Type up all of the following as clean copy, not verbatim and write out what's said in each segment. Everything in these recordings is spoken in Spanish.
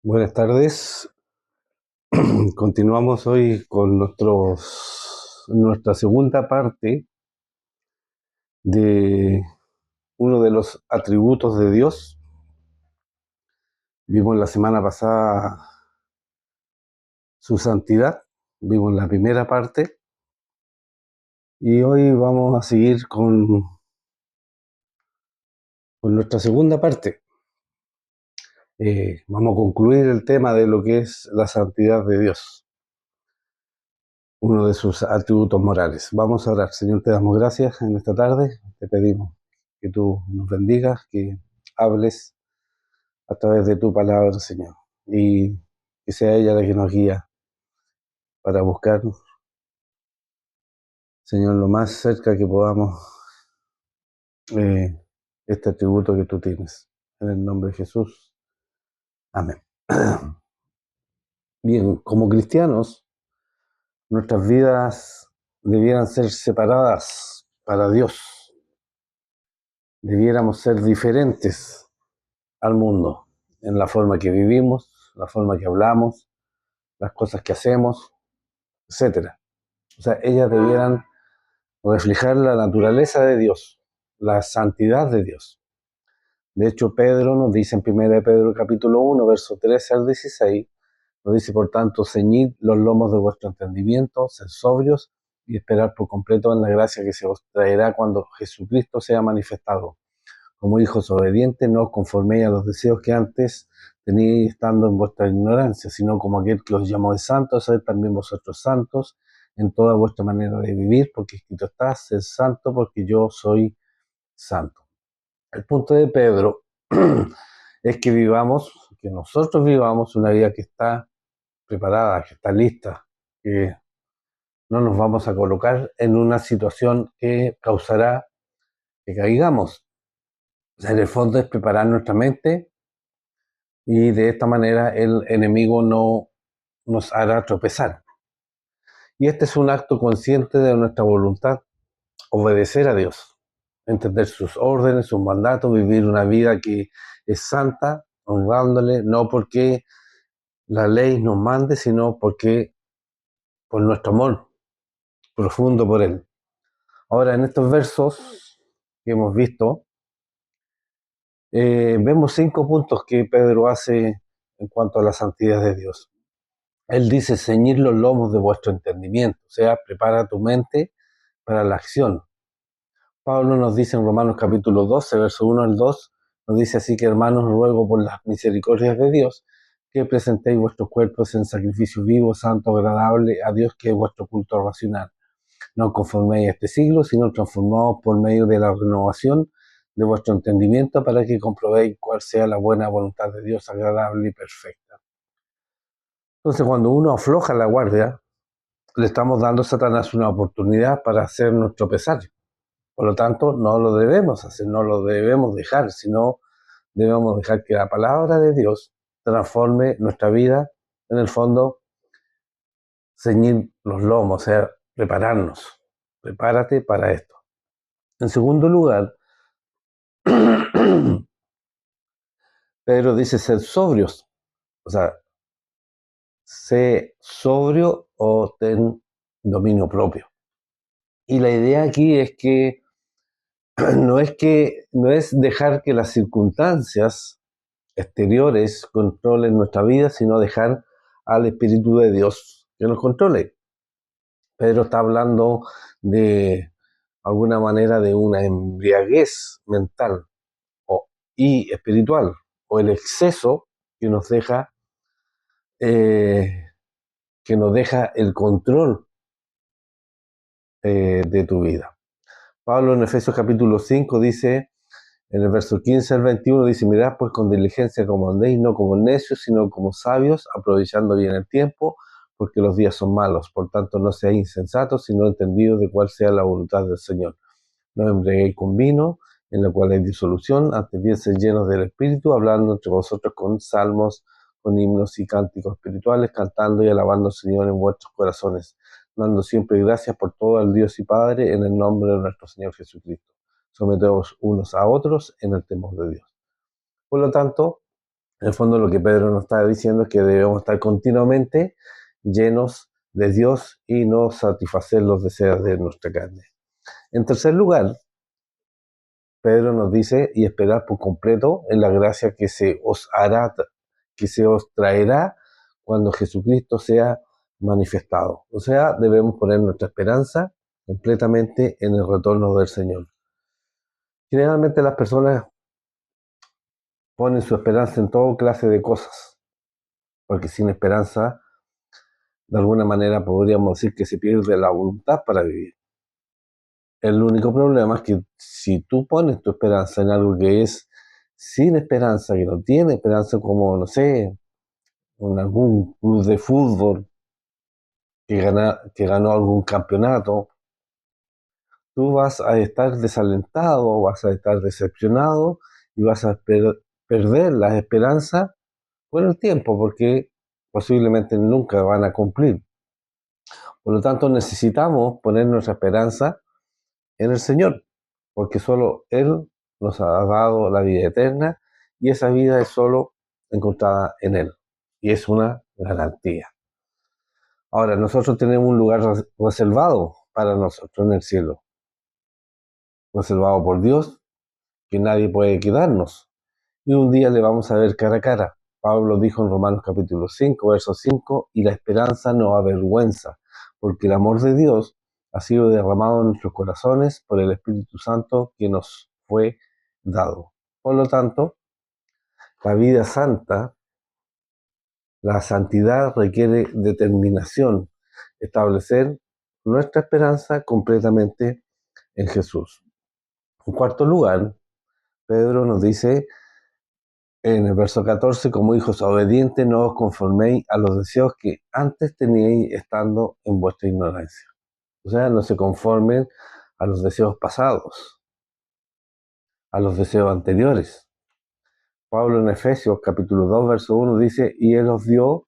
Buenas tardes. Continuamos hoy con nuestra segunda parte de uno de los atributos de Dios. Vimos la semana pasada su santidad, vimos la primera parte y hoy vamos a seguir con nuestra segunda parte. Vamos a concluir el tema de lo que es la santidad de Dios, uno de sus atributos morales. Vamos a orar. Señor, te damos gracias en esta tarde. Te pedimos que tú nos bendigas, que hables a través de tu palabra, Señor, y que sea ella la que nos guía para buscar, Señor, lo más cerca que podamos eh, este atributo que tú tienes. En el nombre de Jesús. Amén. Bien, como cristianos, nuestras vidas debieran ser separadas para Dios. Debiéramos ser diferentes al mundo en la forma que vivimos, la forma que hablamos, las cosas que hacemos, etcétera. O sea, ellas debieran reflejar la naturaleza de Dios, la santidad de Dios. De hecho, Pedro nos dice en 1 de Pedro capítulo 1, verso 13 al 16, nos dice, por tanto, ceñid los lomos de vuestro entendimiento, sed sobrios y esperar por completo en la gracia que se os traerá cuando Jesucristo sea manifestado. Como hijos obedientes, no os conforméis a los deseos que antes teníais estando en vuestra ignorancia, sino como aquel que os llamó de santos, sed también vosotros santos en toda vuestra manera de vivir, porque escrito está, sed santo porque yo soy santo. El punto de Pedro es que nosotros vivamos una vida que está preparada, que está lista, que no nos vamos a colocar en una situación que causará que caigamos. O sea, en el fondo es preparar nuestra mente y de esta manera el enemigo no nos hará tropezar. Y este es un acto consciente de nuestra voluntad, obedecer a Dios, entender sus órdenes, sus mandatos, vivir una vida que es santa, honrándole, no porque la ley nos mande, sino porque por nuestro amor profundo por Él. Ahora, en estos versos que hemos visto, vemos 5 puntos que Pedro hace en cuanto a la santidad de Dios. Él dice, ceñir los lomos de vuestro entendimiento, o sea, prepara tu mente para la acción. Pablo nos dice en Romanos capítulo 12, verso 1 al 2, nos dice así que hermanos, ruego por las misericordias de Dios que presentéis vuestros cuerpos en sacrificio vivo, santo, agradable a Dios, que es vuestro culto racional. No conforméis a este siglo, sino transformaos por medio de la renovación de vuestro entendimiento para que comprobéis cuál sea la buena voluntad de Dios, agradable y perfecta. Entonces, cuando uno afloja la guardia, le estamos dando a Satanás una oportunidad para hacernos tropezar. Por lo tanto, no lo debemos hacer, no lo debemos dejar, sino debemos dejar que la palabra de Dios transforme nuestra vida, en el fondo, ceñir los lomos, o sea, prepararnos. Prepárate para esto. En segundo lugar, Pedro dice ser sobrios, o sea, sé sobrio o ten dominio propio. Y la idea aquí es que no es dejar que las circunstancias exteriores controlen nuestra vida, sino dejar al Espíritu de Dios que nos controle. Pedro está hablando de alguna manera de una embriaguez mental y espiritual, o el exceso que nos deja eh, el control de tu vida. Pablo en Efesios capítulo 5 dice, en el verso 15 al 21, dice, mirad pues con diligencia como andéis, no como necios, sino como sabios, aprovechando bien el tiempo, porque los días son malos. Por tanto, no seáis insensatos, sino entendidos de cuál sea la voluntad del Señor. No embriaguéis con vino, en lo cual hay disolución, antes bien sed llenos del Espíritu, hablando entre vosotros con salmos, con himnos y cánticos espirituales, cantando y alabando al Señor en vuestros corazones, dando siempre gracias por todo al Dios y Padre, en el nombre de nuestro Señor Jesucristo. Someteos unos a otros en el temor de Dios. Por lo tanto, En el fondo lo que Pedro nos está diciendo es que debemos estar continuamente llenos de Dios y no satisfacer los deseos de nuestra carne. En tercer lugar, Pedro nos dice, y esperar por completo en la gracia que se os traerá cuando Jesucristo sea manifestado. O sea, debemos poner nuestra esperanza completamente en el retorno del Señor. Generalmente las personas ponen su esperanza en toda clase de cosas, porque sin esperanza, de alguna manera podríamos decir que se pierde la voluntad para vivir. El único problema es que si tú pones tu esperanza en algo que es sin esperanza, que no tiene esperanza, como, no sé, en algún club de fútbol que ganó algún campeonato, tú vas a estar desalentado, vas a estar decepcionado y vas a perder la esperanza con el tiempo, porque posiblemente nunca van a cumplir. Por lo tanto, necesitamos poner nuestra esperanza en el Señor, porque solo Él nos ha dado la vida eterna y esa vida es solo encontrada en Él y es una garantía. Ahora, nosotros tenemos un lugar reservado para nosotros en el cielo, reservado por Dios, que nadie puede quitarnos. Y un día le vamos a ver cara a cara. Pablo dijo en Romanos capítulo 5, verso 5, y la esperanza no avergüenza, porque el amor de Dios ha sido derramado en nuestros corazones por el Espíritu Santo que nos fue dado. Por lo tanto, la vida santa, la santidad requiere determinación, establecer nuestra esperanza completamente en Jesús. En cuarto lugar, Pedro nos dice en el verso 14, como hijos obedientes, no os conforméis a los deseos que antes teníais estando en vuestra ignorancia. O sea, no se conformen a los deseos pasados, a los deseos anteriores. Pablo en Efesios capítulo 2, verso 1 dice, y Él os dio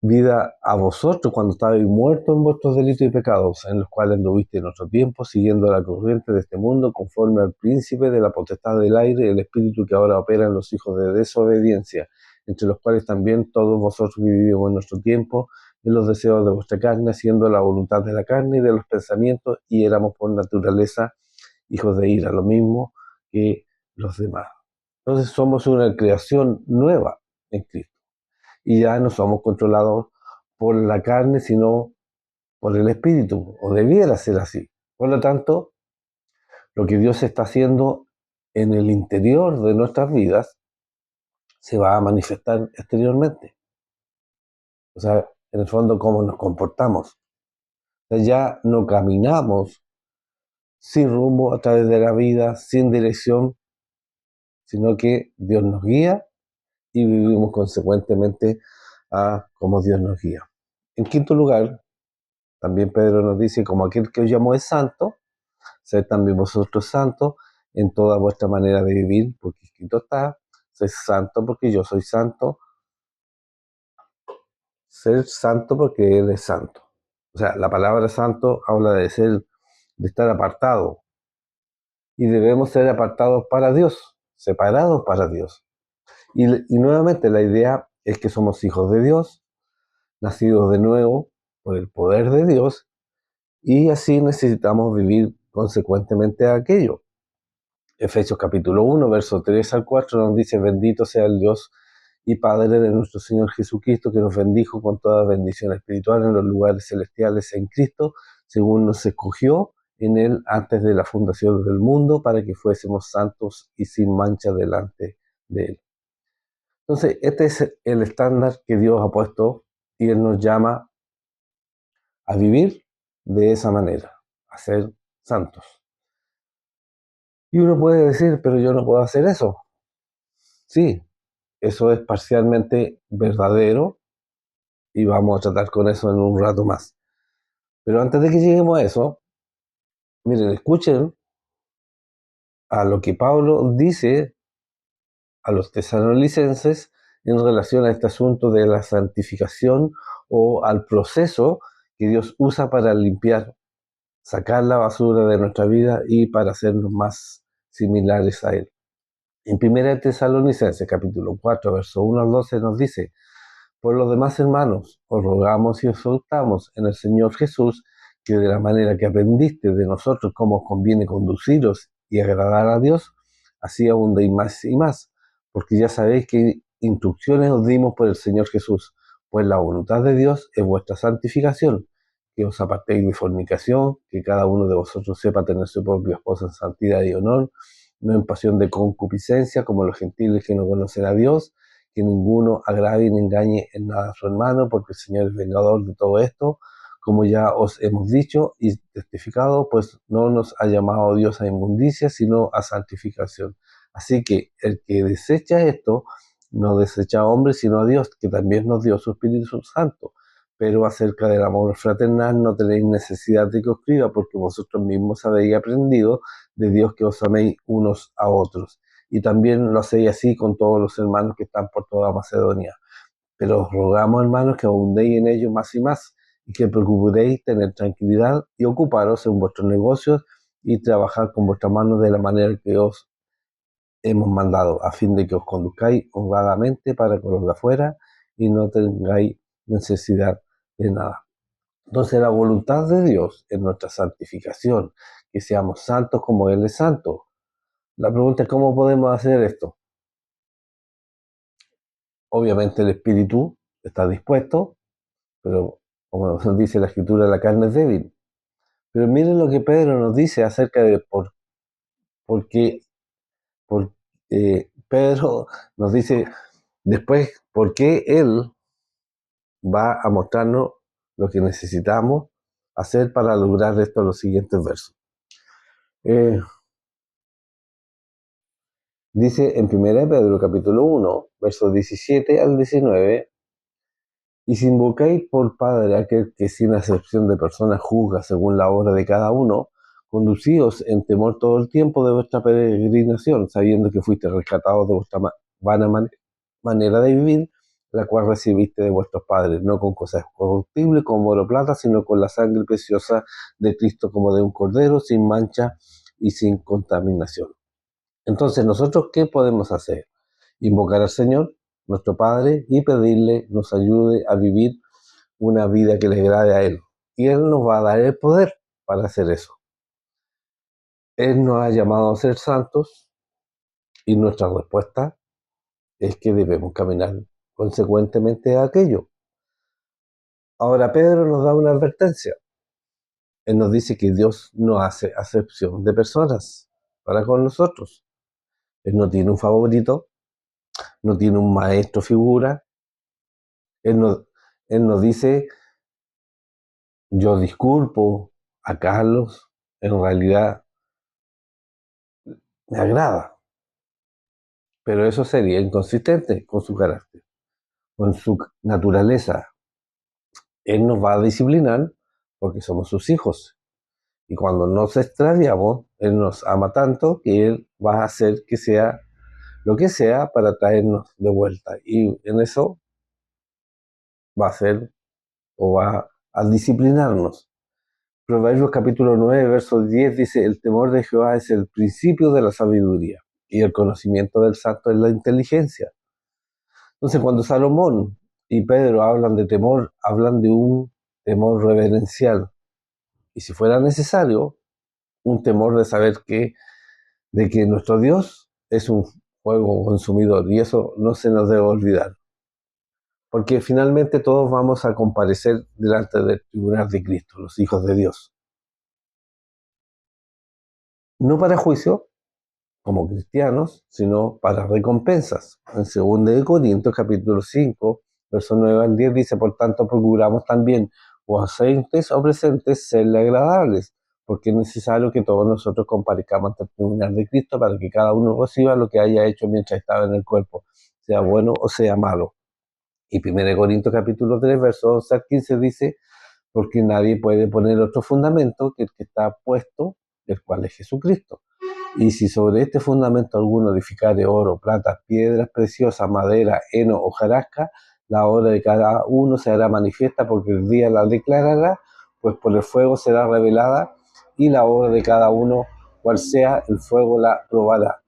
vida a vosotros cuando estabais muertos en vuestros delitos y pecados, en los cuales anduviste en otro tiempo, siguiendo la corriente de este mundo, conforme al príncipe de la potestad del aire, el espíritu que ahora opera en los hijos de desobediencia, entre los cuales también todos vosotros vivimos en nuestro tiempo, en los deseos de vuestra carne, haciendo la voluntad de la carne y de los pensamientos, y éramos por naturaleza hijos de ira, lo mismo que los demás. Entonces somos una creación nueva en Cristo y ya no somos controlados por la carne, sino por el espíritu, o debiera ser así. Por lo tanto, lo que Dios está haciendo en el interior de nuestras vidas se va a manifestar exteriormente. O sea, en el fondo, cómo nos comportamos. O sea, ya no caminamos sin rumbo a través de la vida, sin dirección, sino que Dios nos guía y vivimos consecuentemente a como Dios nos guía. En quinto lugar, también Pedro nos dice, como aquel que os llamó es santo, sed también vosotros santos en toda vuestra manera de vivir, porque escrito está, sed santo porque yo soy santo, ser santo porque Él es santo. O sea, la palabra santo habla de ser, de estar apartado, y debemos ser apartados para Dios, separados para Dios. Y nuevamente la idea es que somos hijos de Dios, nacidos de nuevo por el poder de Dios, y así necesitamos vivir consecuentemente a aquello. Efesios capítulo 1, verso 3 al 4 nos dice, bendito sea el Dios y Padre de nuestro Señor Jesucristo, que nos bendijo con toda bendición espiritual en los lugares celestiales en Cristo, según nos escogió en Él antes de la fundación del mundo, para que fuésemos santos y sin mancha delante de Él. Entonces, este es el estándar que Dios ha puesto y Él nos llama a vivir de esa manera, a ser santos. Y uno puede decir, pero yo no puedo hacer eso. Sí, eso es parcialmente verdadero y vamos a tratar con eso en un rato más. Pero antes de que lleguemos a eso, miren, escuchen a lo que Pablo dice a los tesalonicenses en relación a este asunto de la santificación o al proceso que Dios usa para limpiar, sacar la basura de nuestra vida y para hacernos más similares a Él. En 1 Tesalonicenses, capítulo 4, verso 1 al 12, nos dice: por lo demás, hermanos, os rogamos y exhortamos en el Señor Jesús que de la manera que aprendiste de nosotros cómo os conviene conduciros y agradar a Dios, así abundéis más y más, porque ya sabéis que instrucciones os dimos por el Señor Jesús, pues la voluntad de Dios es vuestra santificación, que os apartéis de fornicación, que cada uno de vosotros sepa tener su propia esposa en santidad y honor, no en pasión de concupiscencia como los gentiles que no conocen a Dios, que ninguno agrave ni engañe en nada a su hermano, porque el Señor es vengador de todo esto, como ya os hemos dicho y testificado, pues no nos ha llamado Dios a inmundicia, sino a santificación. Así que el que desecha esto, no desecha a hombre, sino a Dios, que también nos dio su Espíritu Santo. Pero acerca del amor fraternal no tenéis necesidad de que os escriba, porque vosotros mismos habéis aprendido de Dios que os améis unos a otros. Y también lo hacéis así con todos los hermanos que están por toda Macedonia. Pero os rogamos, hermanos, que abundéis en ello más y más, y que procuréis tener tranquilidad y ocuparos en vuestros negocios y trabajar con vuestras manos de la manera que os hemos mandado, a fin de que os conduzcáis honradamente para con los de afuera y no tengáis necesidad de nada. Entonces la voluntad de Dios es nuestra santificación, que seamos santos como Él es santo. La pregunta es: ¿cómo podemos hacer esto? Obviamente el espíritu está dispuesto, pero como nos dice la escritura, la carne es débil. Pero miren lo que Pedro nos dice acerca de por qué Pedro nos dice después por qué él va a mostrarnos lo que necesitamos hacer para lograr esto en los siguientes versos. Dice en 1 Pedro capítulo 1, versos 17 al 19: y si invocáis por Padre a aquel que sin acepción de personas juzga según la obra de cada uno, conducíos en temor todo el tiempo de vuestra peregrinación, sabiendo que fuiste rescatados de vuestra vana manera de vivir, la cual recibiste de vuestros padres, no con cosas corruptibles como oro o plata, sino con la sangre preciosa de Cristo como de un cordero, sin mancha y sin contaminación. Entonces, ¿nosotros qué podemos hacer? Invocar al Señor, nuestro Padre, y pedirle nos ayude a vivir una vida que le agrade a Él. Y Él nos va a dar el poder para hacer eso. Él nos ha llamado a ser santos y nuestra respuesta es que debemos caminar consecuentemente a aquello. Ahora Pedro nos da una advertencia. Él nos dice que Dios no hace acepción de personas para con nosotros. Él no tiene un favorito, no tiene un maestro figura. Él nos dice: yo disculpo a Carlos, en realidad me agrada, pero eso sería inconsistente con su carácter, con su naturaleza. Él nos va a disciplinar porque somos sus hijos. Y cuando nos extraviamos, Él nos ama tanto que Él va a hacer que sea lo que sea para traernos de vuelta. Y en eso va a ser o va a disciplinarnos. Proverbios capítulo 9, verso 10 dice: el temor de Jehová es el principio de la sabiduría, y el conocimiento del santo es la inteligencia. Entonces, cuando Salomón y Pedro hablan de temor, hablan de un temor reverencial. Y si fuera necesario, un temor de saber de que nuestro Dios es un fuego consumidor, y eso no se nos debe olvidar. Porque finalmente todos vamos a comparecer delante del tribunal de Cristo, los hijos de Dios. No para juicio, como cristianos, sino para recompensas. En 2 Corintios capítulo 5, verso 9 al 10 dice: por tanto procuramos también, o ausentes o presentes, serle agradables, porque es necesario que todos nosotros comparezcamos ante el tribunal de Cristo para que cada uno reciba lo que haya hecho mientras estaba en el cuerpo, sea bueno o sea malo. Y 1 Corintios capítulo 3, verso 11 al 15 dice: porque nadie puede poner otro fundamento que el que está puesto, el cual es Jesucristo. Y si sobre este fundamento alguno edificare oro, plata, piedras preciosas, madera, heno o jarasca, la obra de cada uno se hará manifiesta, porque el día la declarará, pues por el fuego será revelada, y la obra de cada uno, cual sea, el fuego la probará.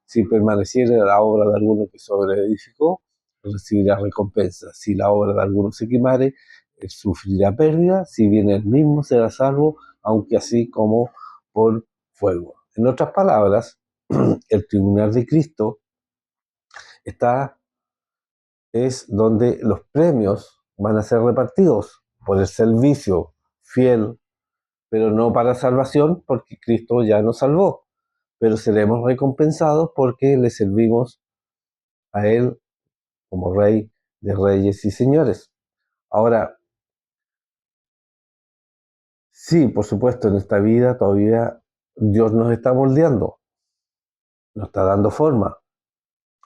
Si permaneciera la obra de alguno que sobreedificó, recibirá recompensa. Si la obra de alguno se quemare, él sufrirá pérdida, si bien él mismo será salvo, aunque así como por fuego. En otras palabras, el tribunal de Cristo es donde los premios van a ser repartidos por el servicio fiel, pero no para salvación, porque Cristo ya nos salvó, pero seremos recompensados porque le servimos a Él como Rey de Reyes y Señores. Ahora, sí, por supuesto, en esta vida todavía Dios nos está moldeando, nos está dando forma,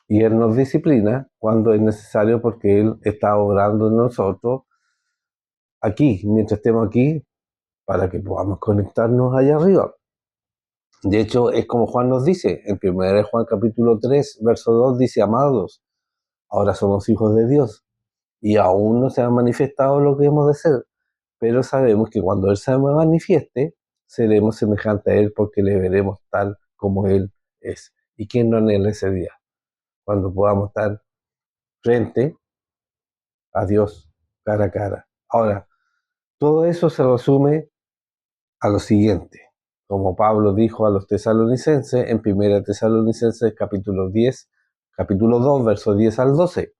y Él nos disciplina cuando es necesario porque Él está obrando en nosotros aquí, mientras estemos aquí, para que podamos conectarnos allá arriba. De hecho, es como Juan nos dice, en 1 Juan capítulo 3, verso 2, dice: amados, ahora somos hijos de Dios, y aún no se ha manifestado lo que hemos de ser, pero sabemos que cuando Él se manifieste, seremos semejantes a Él porque le veremos tal como Él es. ¿Y quién no anhela ese día? Cuando podamos estar frente a Dios, cara a cara. Ahora, todo eso se resume a lo siguiente, como Pablo dijo a los tesalonicenses en 1 Tesalonicenses capítulo 2, versos 10 al 12.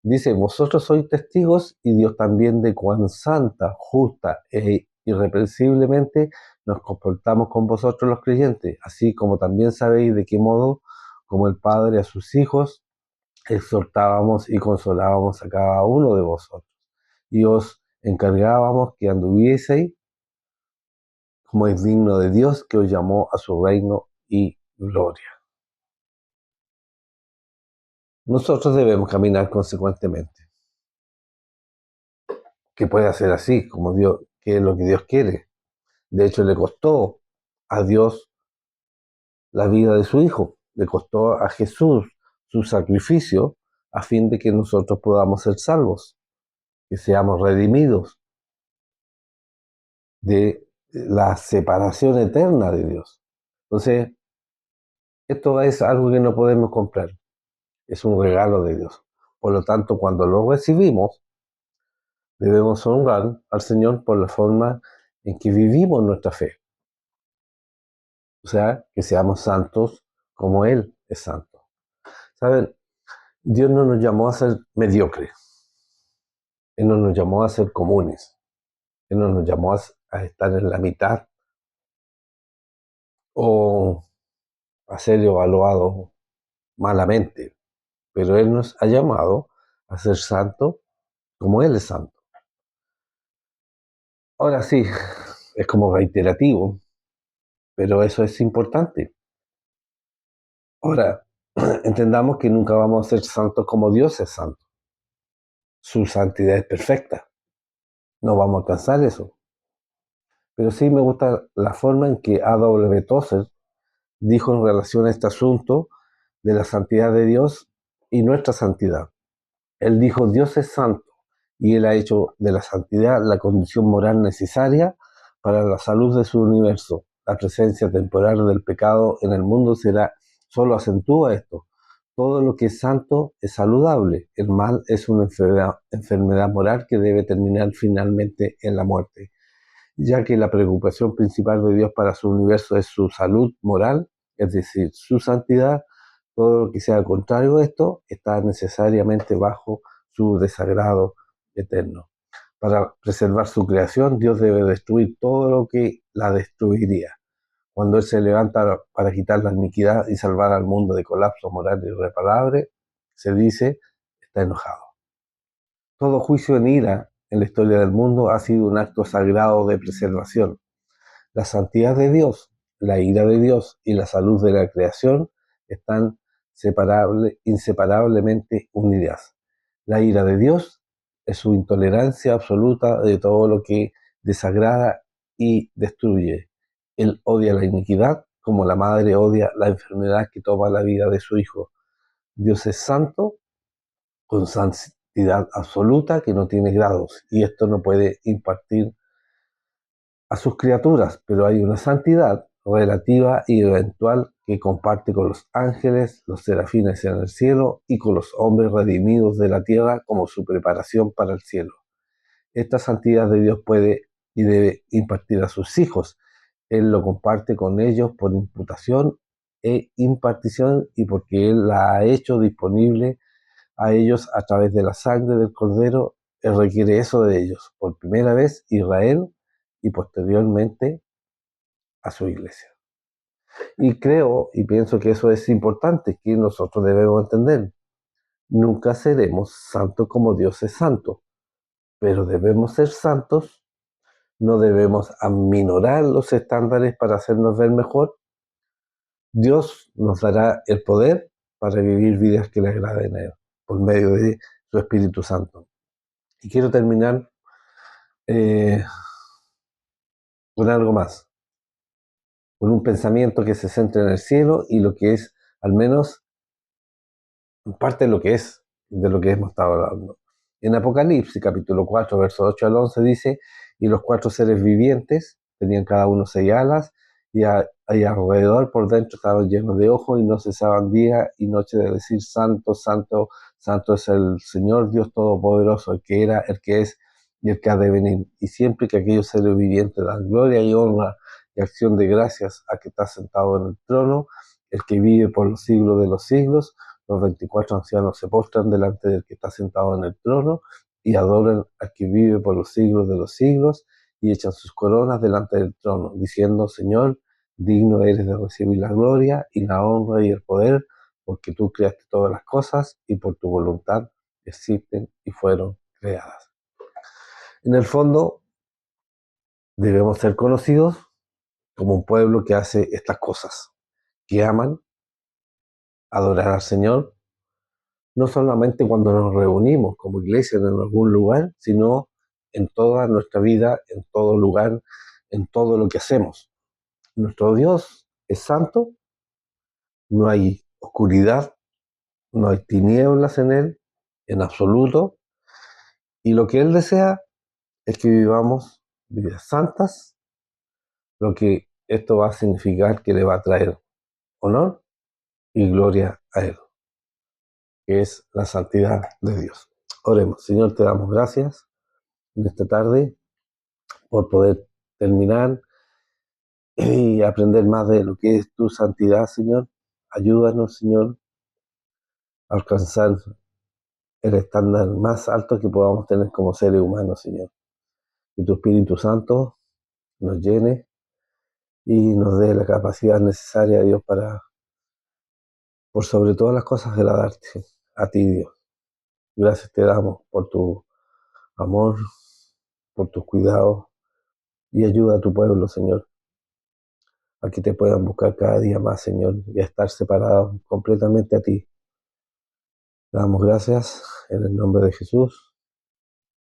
Dice: vosotros sois testigos y Dios también de cuán santa, justa e irreprensiblemente nos comportamos con vosotros los creyentes, así como también sabéis de qué modo, como el Padre a sus hijos, exhortábamos y consolábamos a cada uno de vosotros, y os encargábamos que anduvieseis como es digno de Dios, que os llamó a su reino y gloria. Nosotros debemos caminar consecuentemente, que puede ser así, como Dios, que es lo que Dios quiere. De hecho, le costó a Dios la vida de su Hijo, le costó a Jesús su sacrificio a fin de que nosotros podamos ser salvos, que seamos redimidos de la separación eterna de Dios. Entonces, esto es algo que no podemos comprar, es un regalo de Dios. Por lo tanto, cuando lo recibimos, debemos honrar al Señor por la forma en que vivimos nuestra fe. O sea, que seamos santos como Él es santo. ¿Saben? Dios no nos llamó a ser mediocres. Él no nos llamó a ser comunes. Él no nos llamó a estar en la mitad o a ser evaluados malamente. Pero Él nos ha llamado a ser santos como Él es santo. Ahora sí, es como reiterativo, pero eso es importante. Ahora, entendamos que nunca vamos a ser santos como Dios es santo. Su santidad es perfecta. No vamos a alcanzar eso. Pero sí me gusta la forma en que A.W. Tozer dijo en relación a este asunto de la santidad de Dios y nuestra santidad. Él dijo: Dios es santo y Él ha hecho de la santidad la condición moral necesaria para la salud de su universo. La presencia temporal del pecado en el mundo solo acentúa esto. Todo lo que es santo es saludable. El mal es una enfermedad moral que debe terminar finalmente en la muerte. Ya que la preocupación principal de Dios para su universo es su salud moral, es decir, su santidad, todo lo que sea contrario a esto está necesariamente bajo su desagrado eterno. Para preservar su creación, Dios debe destruir todo lo que la destruiría. Cuando Él se levanta para quitar la iniquidad y salvar al mundo de colapso moral irreparable, se dice: está enojado. Todo juicio en ira en la historia del mundo ha sido un acto sagrado de preservación. La santidad de Dios, la ira de Dios y la salud de la creación están inseparablemente unidas. La ira de Dios es su intolerancia absoluta de todo lo que desagrada y destruye. Él odia la iniquidad como la madre odia la enfermedad que toma la vida de su hijo. Dios es santo con santidad absoluta que no tiene grados, y esto no puede impartir a sus criaturas, pero hay una santidad relativa y eventual que comparte con los ángeles, los serafines en el cielo y con los hombres redimidos de la tierra como su preparación para el cielo. Esta santidad de Dios puede y debe impartir a sus hijos. Él lo comparte con ellos por imputación e impartición y porque Él la ha hecho disponible a ellos a través de la sangre del Cordero. Él requiere eso de ellos. Por primera vez Israel y posteriormente a su iglesia. Y creo y pienso que eso es importante, que nosotros debemos entender. Nunca seremos santos como Dios es santo, pero debemos ser santos, no debemos aminorar los estándares para hacernos ver mejor. Dios nos dará el poder para vivir vidas que le agraden a Él, por medio de su Espíritu Santo. Y quiero terminar eh, con algo más, con un pensamiento que se centra en el cielo y lo que es, al menos, parte de lo que es, de lo que hemos estado hablando. En Apocalipsis, capítulo 4, versos 8 al 11, dice, y los cuatro seres vivientes tenían cada uno 6 alas, y alrededor por dentro estaban llenos de ojos, y no cesaban día y noche de decir, santo, santo, santo es el Señor Dios Todopoderoso, el que era, el que es y el que ha de venir. Y siempre que aquellos seres vivientes dan gloria y honra y acción de gracias a que está sentado en el trono, el que vive por los siglos de los siglos, los 24 ancianos se postran delante del que está sentado en el trono y adoran al que vive por los siglos de los siglos y echan sus coronas delante del trono, diciendo, Señor, digno eres de recibir la gloria y la honra y el poder, porque tú creaste todas las cosas y por tu voluntad existen y fueron creadas. En el fondo, debemos ser conocidos como un pueblo que hace estas cosas, que aman adorar al Señor, no solamente cuando nos reunimos como iglesia en algún lugar, sino en toda nuestra vida, en todo lugar, en todo lo que hacemos. Nuestro Dios es santo, no hay oscuridad, no hay tinieblas en Él, en absoluto, y lo que Él desea es que vivamos vidas santas, lo que esto va a significar que le va a traer honor y gloria a Él, que es la santidad de Dios. Oremos. Señor, te damos gracias en esta tarde por poder terminar y aprender más de lo que es tu santidad, Señor. Ayúdanos, Señor, a alcanzar el estándar más alto que podamos tener como seres humanos, Señor. Que tu Espíritu Santo nos llene y nos dé la capacidad necesaria, Dios, para, por sobre todas las cosas, agradarte a ti, Dios. Gracias te damos por tu amor, por tus cuidados y ayuda a tu pueblo, Señor, a que te puedan buscar cada día más, Señor, y a estar separados completamente a ti. Te damos gracias en el nombre de Jesús.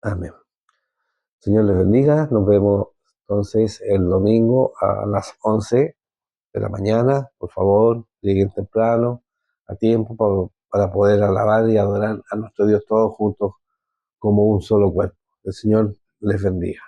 Amén. Señor les bendiga. Nos vemos entonces el domingo a las 11 de la mañana. Por favor, lleguen temprano, a tiempo, para poder alabar y adorar a nuestro Dios todos juntos como un solo cuerpo. El Señor les bendiga.